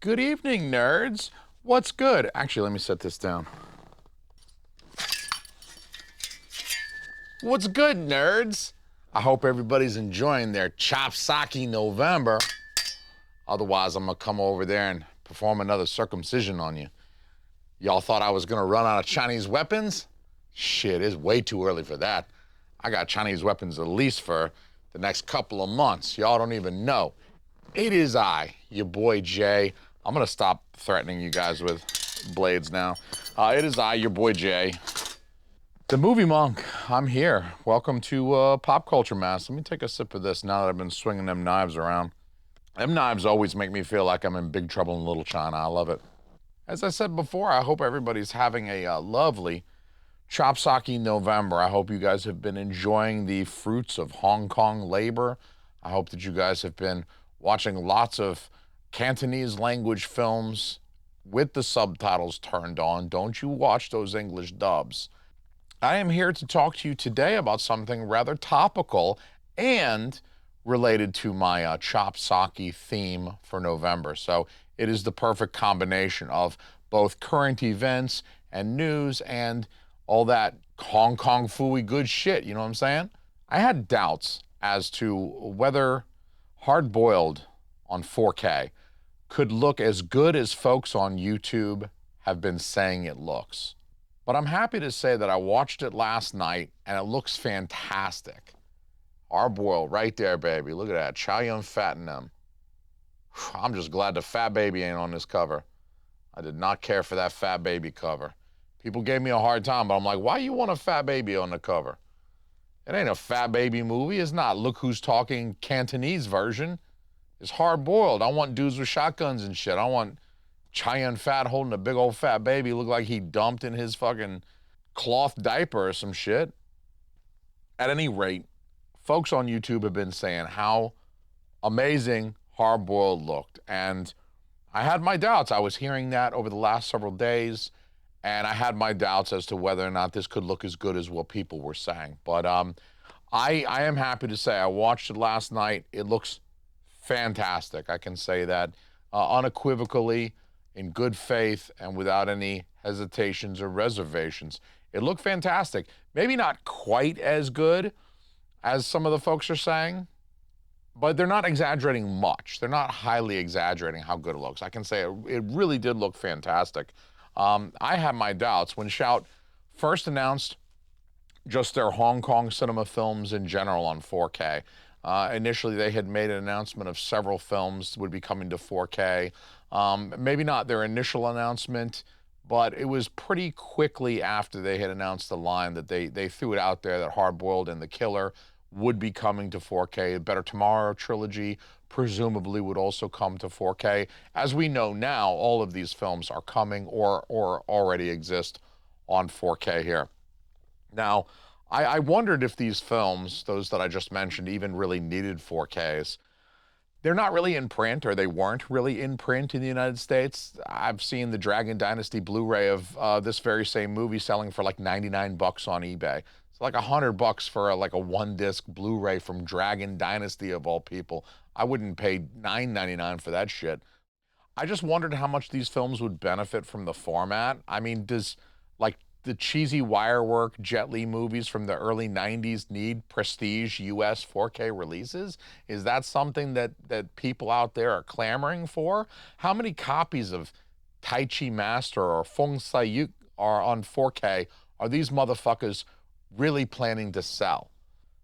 Good evening, nerds. What's good? Actually, let me set this down. What's good, nerds? I hope everybody's enjoying their Chopsaki November. Otherwise, I'm gonna come over there and perform another circumcision on you. Y'all thought I was gonna run out of Chinese weapons? Shit, it's way too early for that. I got Chinese weapons at least for the next couple of months. Y'all don't even know. It is I, your boy Jay. I'm gonna stop threatening you guys with blades now. It is I, your boy Jay, the movie monk. I'm here. Welcome to Pop Culture Mass. Let me take a sip of this now that I've been swinging them knives around. Them knives always make me feel like I'm in big trouble in Little China. I love it. As I said before, I hope everybody's having a lovely Chopsaki November. I hope you guys have been enjoying the fruits of Hong Kong labor. I hope that you guys have been watching lots of Cantonese language films with the subtitles turned on. Don't you watch those English dubs. I am here to talk to you today about something rather topical and related to my Chopsaki theme for November. So it is the perfect combination of both current events and news and all that Hong Kong phooey good shit, you know what I'm saying? I had doubts as to whether Hardboiled on 4K could look as good as folks on YouTube have been saying it looks. But I'm happy to say that I watched it last night and it looks fantastic. Hardboiled right there, baby. Look at that. Chow Yun Fat in them. I'm just glad the fat baby ain't on this cover. I did not care for that fat baby cover. People gave me a hard time, but I'm like, why you want a fat baby on the cover? It ain't a fat baby movie. It's not Look Who's Talking Cantonese version. It's Hardboiled. I want dudes with shotguns and shit. I want Chow Yun Fat holding a big old fat baby, look like he dumped in his fucking cloth diaper or some shit. At any rate, folks on YouTube have been saying how amazing Hardboiled looked. And I had my doubts. I was hearing that over the last several days, and I had my doubts as to whether or not this could look as good as what people were saying. But I am happy to say I watched it last night. It looks fantastic. I can say that unequivocally, in good faith, and without any hesitations or reservations. It looked fantastic. Maybe not quite as good as some of the folks are saying, but they're not exaggerating much. They're not highly exaggerating how good it looks. I can say it really did look fantastic. I had my doubts when Shout first announced just their Hong Kong cinema films in general on 4K. Initially, they had made an announcement of several films would be coming to 4K. Maybe not their initial announcement, but it was pretty quickly after they had announced the line that they threw it out there that Hardboiled and The Killer would be coming to 4K. Better Tomorrow trilogy presumably would also come to 4K. As we know now, all of these films are coming or already exist on 4K here. Now, I wondered if these films, those that I just mentioned, even really needed 4Ks. They're not really in print, or they weren't really in print in the United States. I've seen the Dragon Dynasty Blu-ray of this very same movie selling for like 99 bucks on eBay. It's like $100 for like a one-disc Blu-ray from Dragon Dynasty of all people. I wouldn't pay $9.99 for that shit. I just wondered how much these films would benefit from the format. I mean, does like the cheesy wirework Jet Li movies from the early 90s need prestige US 4K releases? Is that something that people out there are clamoring for? How many copies of Tai Chi Master or Feng Sai Yuk are on 4K are these motherfuckers really planning to sell?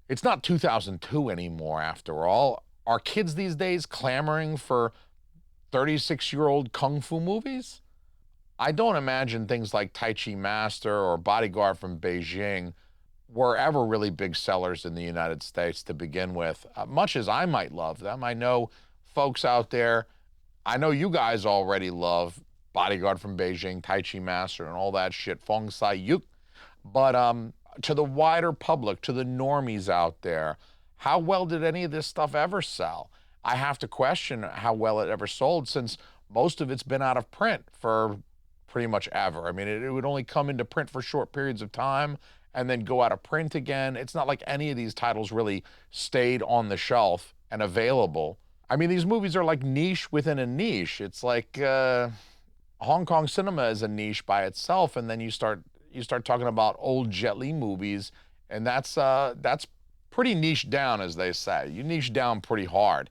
It's not 2002 anymore, after all. Are kids these days clamoring for 36-year-old kung fu movies? I don't imagine things like Tai Chi Master or Bodyguard from Beijing were ever really big sellers in the United States to begin with. Much as I might love them, I know folks out there, I know you guys already love Bodyguard from Beijing, Tai Chi Master, and all that shit, Feng Sai Yuk. But to the wider public, to the normies out there, how well did any of this stuff ever sell? I have to question how well it ever sold, since most of it's been out of print for pretty much ever. I mean, it would only come into print for short periods of time and then go out of print again. It's not like any of these titles really stayed on the shelf and available I mean, these movies are like niche within a niche. It's like Hong Kong cinema is a niche by itself, and then you start talking about old Jet Li movies, and that's pretty niche down, as they say. You niche down pretty hard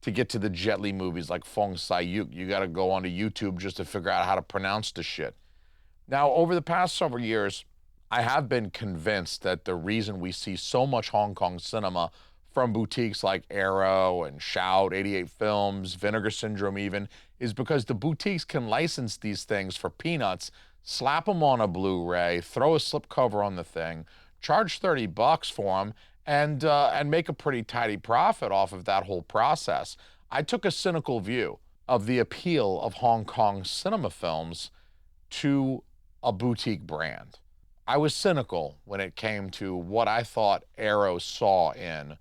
to get to the Jet Li movies like Fong Sai-yuk. You got to go onto YouTube just to figure out how to pronounce the shit. Now, over the past several years, I have been convinced that the reason we see so much Hong Kong cinema from boutiques like Arrow and Shout, 88 Films, Vinegar Syndrome even, is because the boutiques can license these things for peanuts, slap them on a Blu-ray, throw a slipcover on the thing, charge $30 for them, and make a pretty tidy profit off of that whole process. I took a cynical view of the appeal of Hong Kong cinema films to a boutique brand. I was cynical when it came to what I thought Arrow saw in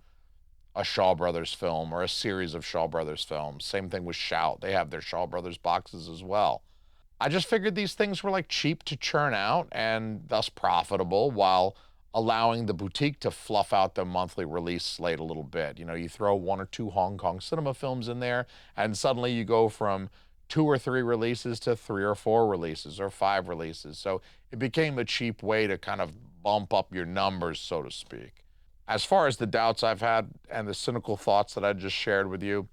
a Shaw Brothers film or a series of Shaw Brothers films. Same thing with Shout. They have their Shaw Brothers boxes as well. I just figured these things were like cheap to churn out and thus profitable, while allowing the boutique to fluff out the monthly release slate a little bit. You know, you throw one or two Hong Kong cinema films in there, and suddenly you go from 2 or 3 releases to 3 or 4 releases or 5 releases. So it became a cheap way to kind of bump up your numbers, so to speak. As far as the doubts I've had and the cynical thoughts that I just shared with you,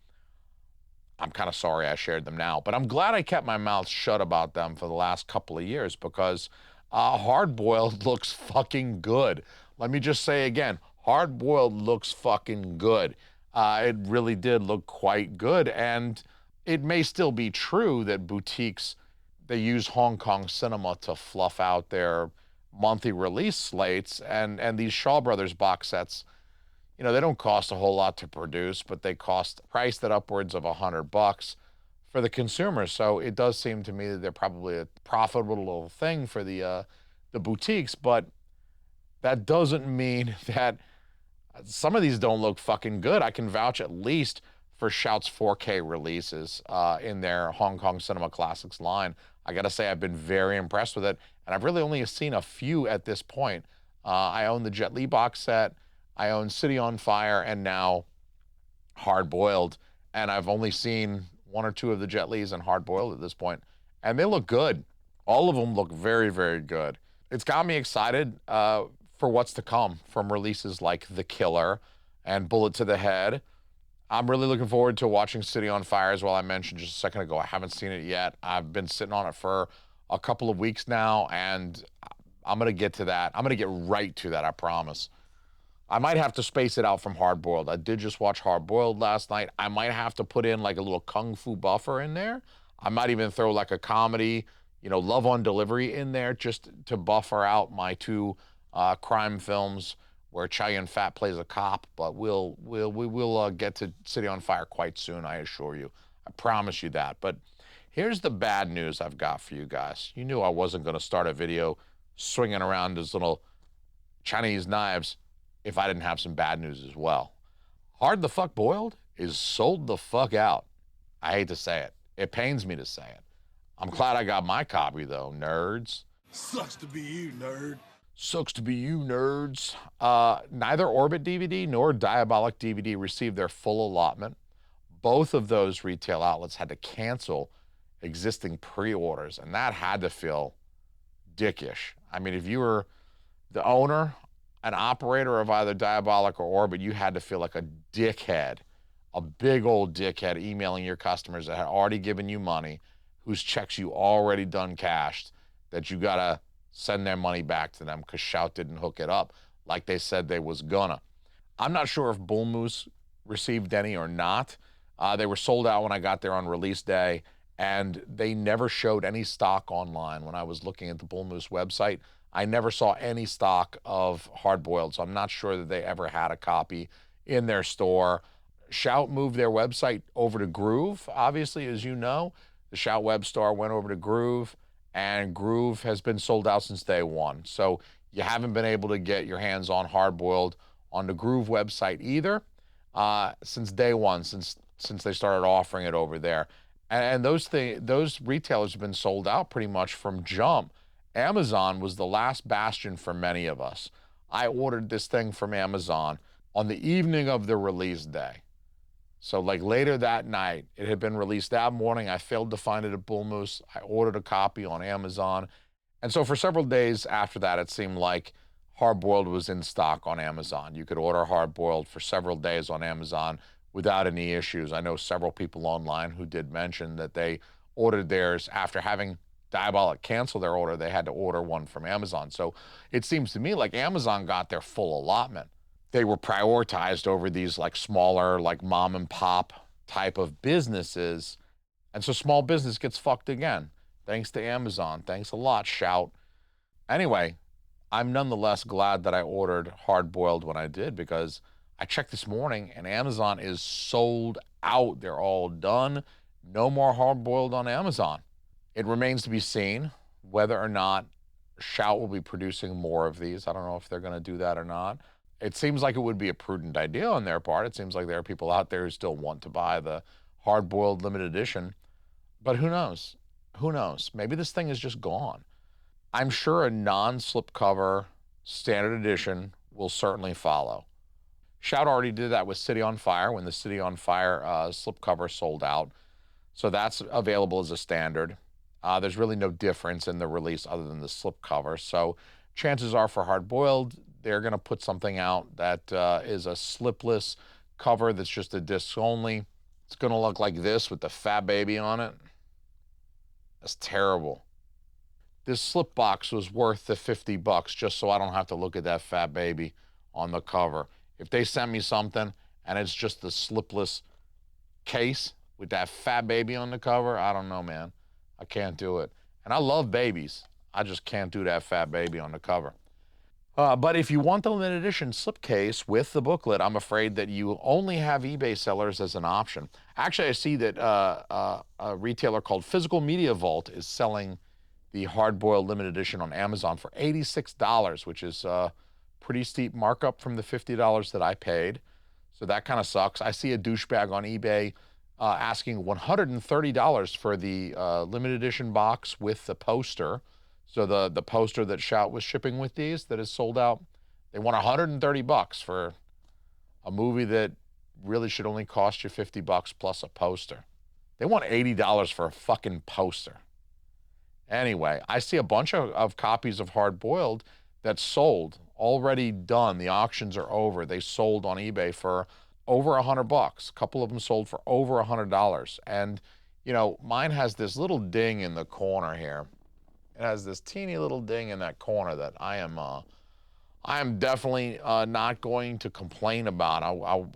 I'm kind of sorry I shared them now, but I'm glad I kept my mouth shut about them for the last couple of years, because Hardboiled looks fucking good. Let me just say again, Hardboiled looks fucking good. It really did look quite good, and it may still be true that boutiques, they use Hong Kong cinema to fluff out their monthly release slates, and these Shaw Brothers box sets, you know, they don't cost a whole lot to produce, but they cost priced at upwards of $100 for the consumer. So it does seem to me that they're probably a profitable little thing for the boutiques, but that doesn't mean that some of these don't look fucking good. I can vouch at least for Shout's 4K releases in their Hong Kong Cinema Classics line. I gotta say, I've been very impressed with it, and I've really only seen a few at this point. I own the Jet Li box set, I own City on Fire, and now Hardboiled, and I've only seen 1 or 2 of the Jet Lis and Hardboiled at this point, and they look good. All of them look very, very good. It's got me excited for what's to come from releases like The Killer and Bullet to the Head. I'm really looking forward to watching City on Fire as well. I mentioned just a second ago, I haven't seen it yet. I've been sitting on it for a couple of weeks now, and I'm going to get to that. I'm going to get right to that, I promise. I might have to space it out from Hardboiled. I did just watch Hardboiled last night. I might have to put in like a little kung fu buffer in there. I might even throw like a comedy, you know, Love on Delivery in there just to buffer out my 2 crime films where Chow Yun-fat plays a cop. But we will get to City on Fire quite soon, I assure you. I promise you that. But here's the bad news I've got for you guys. You knew I wasn't going to start a video swinging around those little Chinese knives if I didn't have some bad news as well. Hard the Fuck Boiled is sold the fuck out. I hate to say it. It pains me to say it. I'm glad I got my copy though, nerds. Sucks to be you, nerd. Sucks to be you, nerds. Neither Orbit DVD nor Diabolic DVD received their full allotment. Both of those retail outlets had to cancel existing pre-orders, and that had to feel dickish. I mean, if you were the owner, an operator of either Diabolic or Orbit, you had to feel like a dickhead, a big old dickhead, emailing your customers that had already given you money, whose checks you already done cashed, that you gotta send their money back to them because Shout didn't hook it up like they said they was gonna. I'm not sure if Bull Moose received any or not. They were sold out when I got there on release day, and they never showed any stock online. When I was looking at the Bull Moose website, I never saw any stock of Hardboiled, so I'm not sure that they ever had a copy in their store. Shout moved their website over to Groove. Obviously, as you know, the Shout web store went over to Groove, and Groove has been sold out since day one. So you haven't been able to get your hands on Hardboiled on the Groove website either since day one, since they started offering it over there. And those retailers have been sold out pretty much from jump. Amazon was the last bastion for many of us. I ordered this thing from Amazon on the evening of the release day. So like later that night, it had been released that morning. I failed to find it at Bull Moose. I ordered a copy on Amazon. And so for several days after that, it seemed like Hardboiled was in stock on Amazon. You could order Hardboiled for several days on Amazon without any issues. I know several people online who did mention that they ordered theirs after having Diabolic cancel their order. They had to order one from Amazon. So it seems to me like Amazon got their full allotment. They were prioritized over these like smaller, like mom and pop type of businesses. And so small business gets fucked again. Thanks to Amazon. Thanks a lot, Shout. Anyway, I'm nonetheless glad that I ordered Hardboiled when I did, because I checked this morning and Amazon is sold out. They're all done. No more Hardboiled on Amazon. It remains to be seen whether or not Shout will be producing more of these. I don't know if they're going to do that or not. It seems like it would be a prudent idea on their part. It seems like there are people out there who still want to buy the Hardboiled limited edition. But who knows? Who knows? Maybe this thing is just gone. I'm sure a non-slipcover standard edition will certainly follow. Shout already did that with City on Fire when the City on Fire slipcover sold out. So that's available as a standard. There's really no difference in the release other than the slipcover. So chances are for Hardboiled, they're going to put something out that is a slipless cover that's just a disc only. It's going to look like this with the Fat Baby on it. That's terrible. This slip box was worth the $50 just so I don't have to look at that Fat Baby on the cover. If they send me something and it's just the slipless case with that Fat Baby on the cover, I don't know, man. I can't do it. And I love babies. I just can't do that Fat Baby on the cover. But if you want the limited edition slipcase with the booklet, I'm afraid that you only have eBay sellers as an option. Actually, I see that a retailer called Physical Media Vault is selling the Hardboiled limited edition on Amazon for $86, which is a pretty steep markup from the $50 that I paid. So that kind of sucks. I see a douchebag on eBay asking $130 for the limited edition box with the poster. So the poster that Shout was shipping with these that is sold out, they want $130 for a movie that really should only cost you $50 plus a poster. They want $80 for a fucking poster. Anyway, I see a bunch of copies of Hardboiled that sold, already done. The auctions are over. They sold on eBay for over $100. A couple of them sold for over $100. And, you know, mine has this little ding in the corner here. It has this teeny little ding in that corner that I am definitely not going to complain about.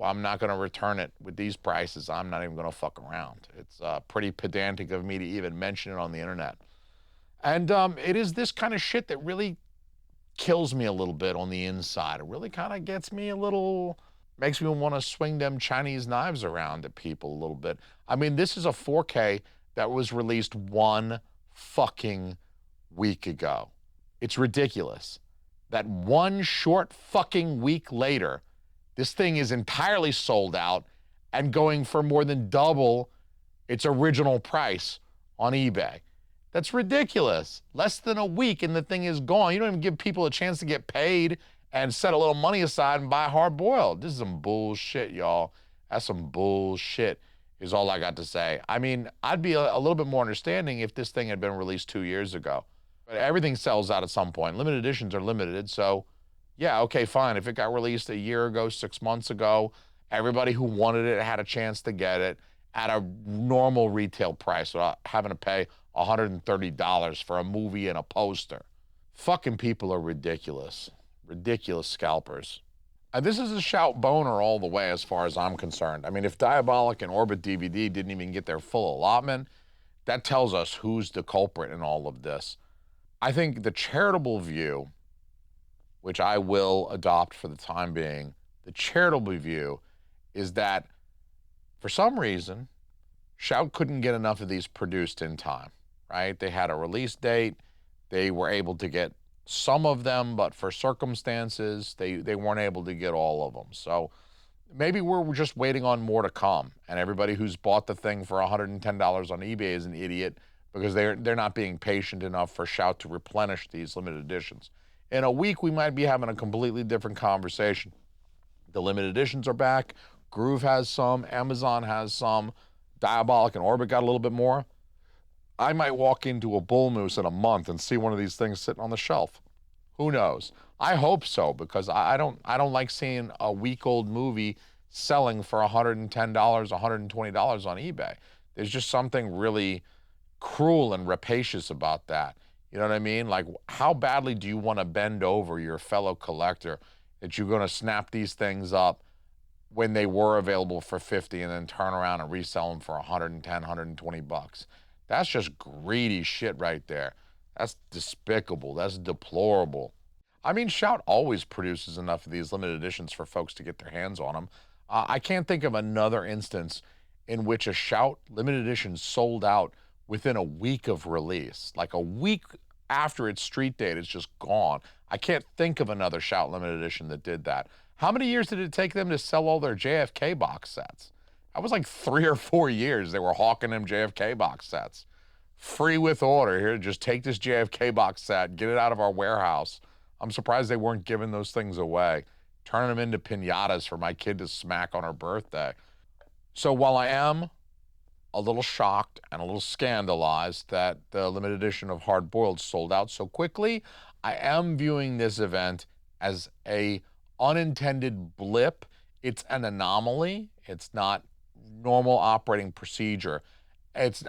I'm not going to return it with these prices. I'm not even going to fuck around. It's pretty pedantic of me to even mention it on the internet. And it is this kind of shit that really kills me a little bit on the inside. It really kind of gets me a little, makes me want to swing them Chinese knives around at people a little bit. I mean, this is a 4K that was released one fucking week ago. It's ridiculous that one short fucking week later, this thing is entirely sold out and going for more than double its original price on eBay. That's ridiculous. Less than a week and the thing is gone. You don't even give people a chance to get paid and set a little money aside and buy Hardboiled. This is some bullshit, y'all. That's some bullshit is all I got to say. I mean, I'd be a little bit more understanding if this thing had been released 2 years ago. But everything sells out at some point. Limited editions are limited, so yeah, okay, fine. If it got released a year ago, 6 months ago, everybody who wanted it had a chance to get it at a normal retail price without having to pay $130 for a movie and a poster. Fucking people are ridiculous. Ridiculous scalpers. And this is a Shout boner all the way as far as I'm concerned. I mean, if Diabolic and Orbit DVD didn't even get their full allotment, that tells us who's the culprit in all of this. I think the charitable view, which I will adopt for the time being, the charitable view is that for some reason, Shout couldn't get enough of these produced in time, right? They had a release date. They were able to get some of them, but for circumstances, they weren't able to get all of them. So maybe we're just waiting on more to come. And everybody who's bought the thing for $110 on eBay is an idiot because they're not being patient enough for Shout to replenish these limited editions. In a week, we might be having a completely different conversation. The limited editions are back. Groove has some, Amazon has some, Diabolic and Orbit got a little bit more. I might walk into a Bull Moose in a month and see one of these things sitting on the shelf. Who knows? I hope so, because I don't like seeing a week-old movie selling for $110, $120 on eBay. There's just something really cruel and rapacious about that. You know what I mean? Like, how badly do you want to bend over your fellow collector that you're going to snap these things up when they were available for 50 and then turn around and resell them for 110, 120 bucks? That's just greedy shit right there. That's despicable. That's deplorable. I mean, Shout always produces enough of these limited editions for folks to get their hands on them. I can't think of another instance in which a Shout limited edition sold out within a week of release. Like a week after its street date, it's just gone. I can't think of another Shout limited edition that did that. How many years did it take them to sell all their JFK box sets? That was like 3 or 4 years they were hawking them JFK box sets. Free with order. Here, just take this JFK box set, get it out of our warehouse. I'm surprised they weren't giving those things away, turning them into piñatas for my kid to smack on her birthday. So while I am a little shocked and a little scandalized that the limited edition of Hardboiled sold out so quickly, I am viewing this event as a unintended blip. It's an anomaly. It's not normal operating procedure.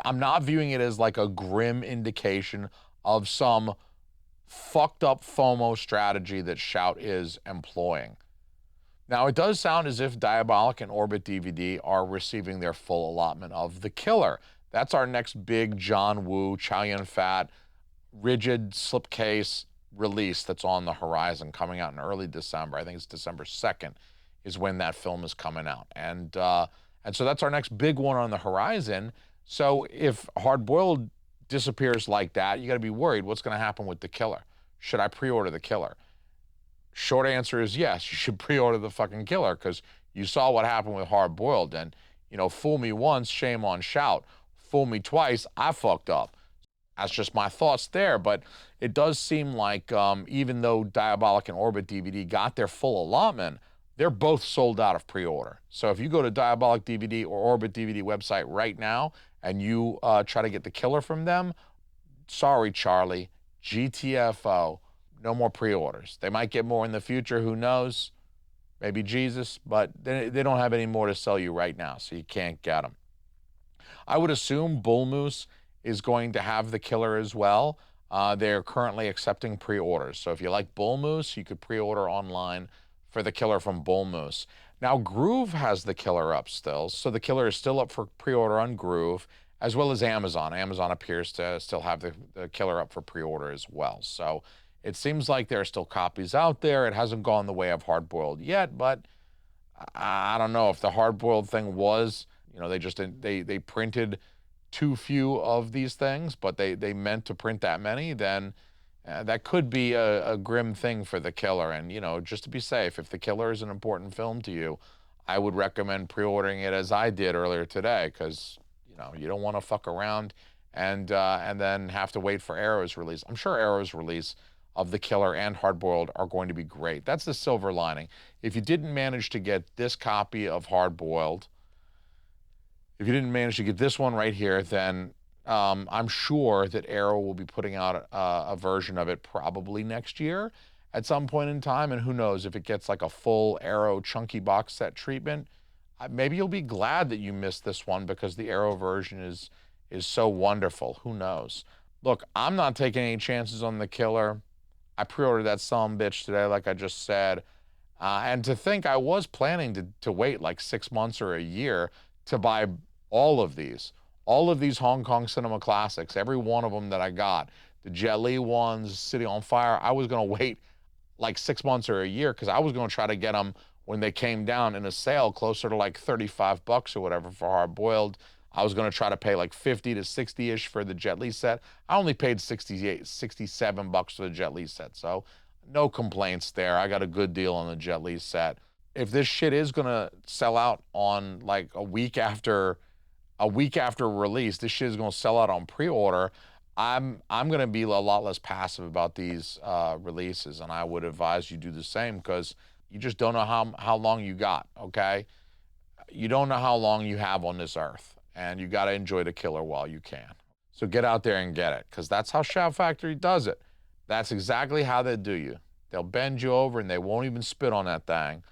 I'm not viewing it as like a grim indication of some fucked up FOMO strategy that Shout is employing. Now, it does sound as if Diabolic and Orbit DVD are receiving their full allotment of The Killer. That's our next big John Woo, Chow Yun-Fat, rigid slipcase release that's on the horizon, coming out in early December. I think it's December 2nd is when that film is coming out. And so that's our next big one on the horizon. So if Hardboiled disappears like that, you got to be worried. What's going to happen with The Killer? Should I pre-order The Killer? Short answer is yes, you should pre-order the fucking Killer, because you saw what happened with Hardboiled. And, you know, fool me once, shame on Shout. Fool me twice, I fucked up. That's just my thoughts there. But it does seem like even though Diabolic and Orbit DVD got their full allotment, they're both sold out of pre-order. So if you go to Diabolic DVD or Orbit DVD website right now and you try to get The Killer from them, sorry, Charlie, GTFO. No more pre-orders. They might get more in the future, who knows? Maybe Jesus, but they don't have any more to sell you right now, so you can't get them. I would assume Bull Moose is going to have The Killer as well. They're currently accepting pre-orders. So if you like Bull Moose, you could pre-order online for The Killer from Bull Moose. Now, Groove has The Killer up still, so The Killer is still up for pre-order on Groove, as well as Amazon. Amazon appears to still have the Killer up for pre-order as well. So it seems like there are still copies out there. It hasn't gone the way of Hardboiled yet, but I don't know if the Hardboiled thing was, you know, they printed too few of these things, but they meant to print that many, then that could be a grim thing for The Killer. And, you know, just to be safe, if The Killer is an important film to you, I would recommend pre-ordering it as I did earlier today, because, you know, you don't want to fuck around and then have to wait for Arrow's release. I'm sure Arrow's release of The Killer and Hardboiled are going to be great. That's the silver lining. If you didn't manage to get this copy of Hardboiled, if you didn't manage to get this one right here, then I'm sure that Arrow will be putting out a version of it probably next year at some point in time. And who knows, if it gets like a full Arrow chunky box set treatment, maybe you'll be glad that you missed this one, because the Arrow version is so wonderful. Who knows? Look, I'm not taking any chances on The Killer. I pre-ordered that sumbitch today, like I just said. And to think I was planning to wait like 6 months or a year to buy all of these Hong Kong cinema classics, every one of them that I got, the Jet Li ones, City on Fire, I was going to wait like 6 months or a year, because I was going to try to get them when they came down in a sale closer to like 35 bucks or whatever for Hardboiled. I was going to try to pay like 50 to 60-ish for the Jet Li set. I only paid 67 bucks for the Jet Li set, so no complaints there. I got a good deal on the Jet Li set. If this shit is going to sell out on like a week after release, this shit is going to sell out on pre-order, I'm going to be a lot less passive about these releases, and I would advise you do the same, because you just don't know how long you got, okay? you don't know how long you have on this earth, and you got to enjoy the killer while you can. So get out there and get it, because that's how Shout Factory does it. That's exactly how they do you. They'll bend you over and they won't even spit on that thing.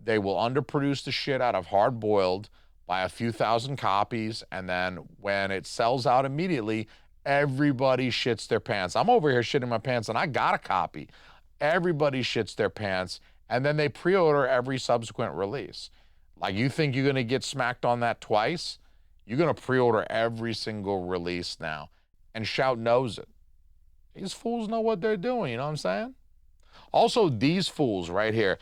They will underproduce the shit out of Hardboiled by a few thousand copies, and then when it sells out immediately, everybody shits their pants. I'm over here shitting my pants, and I got a copy. Everybody shits their pants, and then they pre-order every subsequent release. Like, you think you're gonna get smacked on that twice? You're gonna pre-order every single release now. And Shout knows it. These fools know what they're doing, you know what I'm saying? Also, these fools right here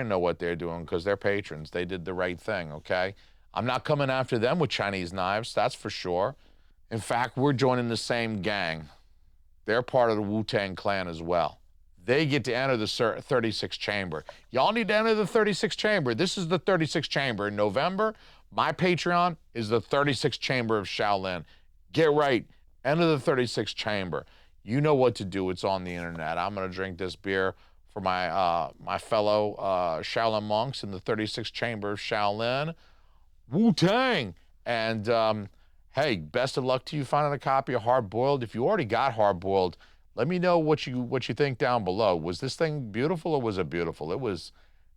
know what they're doing because they're patrons. They did the right thing, okay? I'm not coming after them with Chinese knives, that's for sure. In fact, we're joining the same gang. They're part of the Wu-Tang Clan as well. They get to enter the 36th chamber. Y'all need to enter the 36th chamber. This is the 36th chamber. In November, my Patreon is the 36th chamber of Shaolin. Get right, enter the 36th chamber. You know what to do. It's on the internet. I'm gonna drink this beer for my my fellow Shaolin monks in the 36th chamber of Shaolin. Wu-Tang! And hey, best of luck to you finding a copy of Hardboiled. If you already got Hardboiled, let me know what you think down below. Was this thing beautiful or was it beautiful?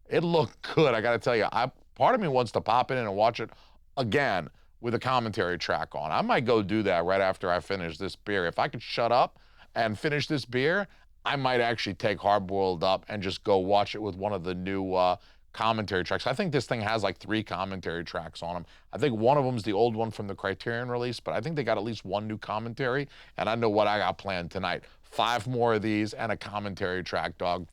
It looked good. I gotta tell you, part of me wants to pop in and watch it again with a commentary track on. I might go do that right after I finish this beer. If I could shut up and finish this beer, I might actually take Hardboiled up and just go watch it with one of the new commentary tracks. I think this thing has like 3 commentary tracks on them. I think one of them's the old one from the Criterion release, but I think they got at least 1 new commentary, and I know what I got planned tonight. 5 more of these and a commentary track, dog.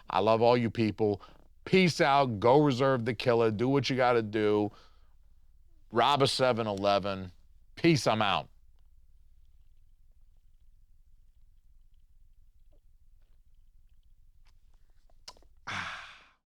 I love all you people. Peace out. Go reserve the killer. Do what you got to do. Rob a 7-Eleven. Peace. I'm out.